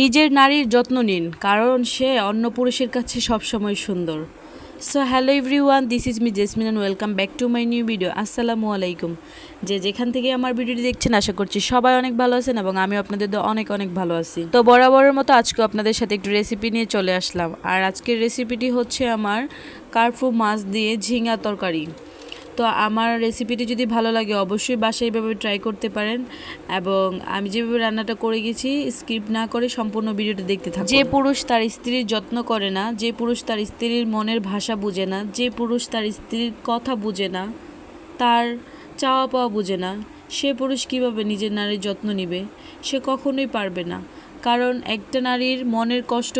নিজের নারীর যত্ন নিন, কারণ সে অন্য পুরুষের কাছে সবসময় সুন্দর। So hello everyone, this is me jasmine and welcome back to my new video. আসসালামু আলাইকুম। যেখান থেকে আমার ভিডিওটি দেখছেন, আশা করছি সবাই অনেক ভালো আছেন এবং আমি আপনাদের অনেক অনেক ভালো আছি। তো বরাবরের মতো আজকেও আপনাদের সাথে একটু রেসিপি নিয়ে চলে আসলাম। আর আজকের রেসিপিটি হচ্ছে আমার কার্পু মাছ দিয়ে ঝিঙা তরকারি। তো আমার রেসিপিটি যদি ভালো লাগে অবশ্যই বাসায় এইভাবে ট্রাই করতে পারেন এবং আমি যেভাবে রান্নাটা করে গেছি স্কিপ না করে সম্পূর্ণ ভিডিওটা দেখতে থাকুন। যে পুরুষ তার স্ত্রীর যত্ন করে না, যে পুরুষ তার স্ত্রীর মনের ভাষা বুঝে না, যে পুরুষ তার স্ত্রীর কথা বুঝে না, তার চাওয়া পাওয়া বুঝে না, সে পুরুষ কীভাবে নিজের নারীর যত্ন নেবে? সে কখনোই পারবে না। কারণ একটা নারীর মনের কষ্ট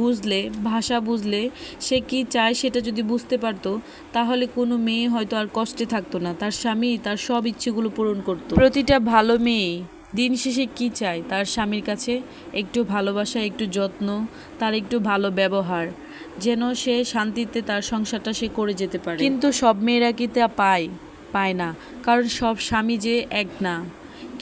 বুঝলে, ভাষা বুঝলে, সে কি চায় সেটা যদি বুঝতে পারতো, তাহলে কোনো মেয়ে হয়তো আর কষ্টে থাকতো না। তার স্বামী তার সব ইচ্ছেগুলো পূরণ করত। প্রতিটা ভালো মেয়ে দিন শেষে কি চায়? তার স্বামীর কাছে একটু ভালোবাসা, একটু যত্ন, তার একটু ভালো ব্যবহার, যেন সে শান্তিতে তার সংসারটা সে করে যেতে পারে। কিন্তু সব মেয়েরা কি তা পায় না, কারণ সব স্বামী যে এক না।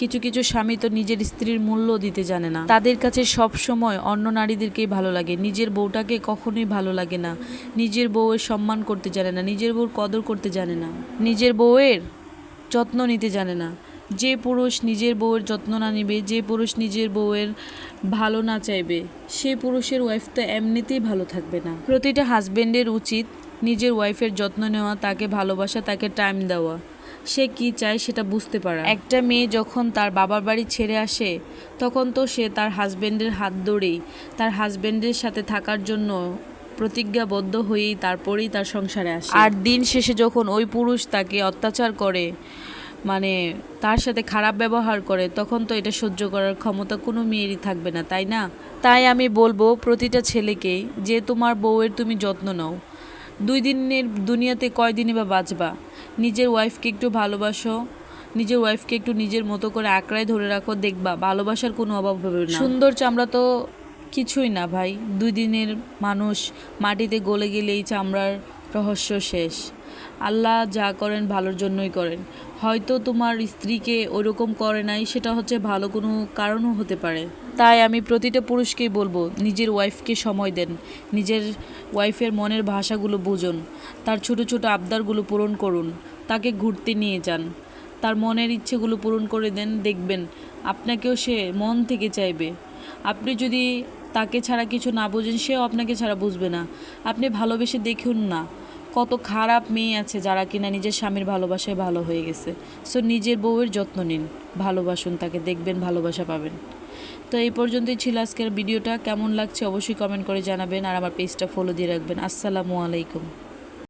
কিছু কিছু স্বামী তো নিজের স্ত্রীর মূল্য দিতে জানে না। তাদের কাছে সব সময় অন্য নারীদেরকেই ভালো লাগে, নিজের বউটাকে কখনোই ভালো লাগে না। নিজের বউয়ের সম্মান করতে জানে না, নিজের বউর কদর করতে জানে না, নিজের বউয়ের যত্ন নিতে জানে না। যে পুরুষ নিজের বউয়ের যত্ন না নেবে, যে পুরুষ নিজের বউয়ের ভালো না চাইবে, সে পুরুষের ওয়াইফ তো এমনিতেই ভালো থাকবে না। প্রতিটা হাজবেন্ডের উচিত নিজের ওয়াইফের যত্ন নেওয়া, তাকে ভালোবাসা, তাকে টাইম দেওয়া, সে কি চায় সেটা বুঝতে পারা। একটা মেয়ে যখন তার বাবার বাড়ি ছেড়ে আসে, তখন তো সে তার হাজবেন্ডের হাত ধরেই, তার হাজবেন্ডের সাথে থাকার জন্য প্রতিজ্ঞাবদ্ধ হয়েই তারপরেই তার সংসারে আসে। আর দিন শেষে যখন ওই পুরুষ তাকে অত্যাচার করে, মানে তার সাথে খারাপ ব্যবহার করে, তখন তো এটা সহ্য করার ক্ষমতা কোনো মেয়েরই থাকবে না, তাই না? তাই আমি বলবো প্রতিটা ছেলেকেই যে তোমার বউয়ের তুমি যত্ন নাও। 2 দিনের দুনিয়াতে কয়দিনই বা বাঁচবা? নিজের ওয়াইফকে একটু ভালোবাসো, নিজের ওয়াইফকে একটু নিজের মতো করে আঁকড়ায় ধরে রাখো, দেখবা ভালোবাসার কোনো অভাব হবে না। সুন্দর চামড়া তো কিছুই না ভাই, 2 দিনের মানুষ মাটিতে গলে গেলেই চামড়ার রহস্য শেষ। আল্লাহ যা করেন ভালোর জন্যই করেন। হয়তো তোমার স্ত্রীকে ওরকম করে নাই, সেটা হচ্ছে ভালো কোনো কারণও হতে পারে। তাই আমি প্রতিটা পুরুষকেই বলবো, নিজের ওয়াইফকে সময় দেন, নিজের ওয়াইফের মনের ভাষাগুলো বুঝুন, তার ছোট ছোট আবদারগুলো পূরণ করুন, তাকে ঘুরতে নিয়ে যান, তার মনের ইচ্ছেগুলো পূরণ করে দেন, দেখবেন আপনাকেও সে মন থেকে চাইবে। আপনি যদি তাকে ছাড়া কিছু না বোঝেন, সেও আপনাকে ছাড়া বুঝবে না। আপনি ভালোবেসে দেখুন না, কত খারাপ মেয়ে আছে যারা কিনা নিজের স্বামীর ভালোবাসায় ভালো হয়ে গেছে। সো নিজের বউয়ের যত্ন নিন, ভালোবাসুন তাকে, দেখবেন ভালোবাসা পাবেন। তো এই পর্যন্তই ছিল আজকের ভিডিওটা। কেমন লাগছে অবশ্যই কমেন্ট করে জানাবেন আর আমার পেজটা ফলো দিয়ে রাখবেন। আসসালামু আলাইকুম।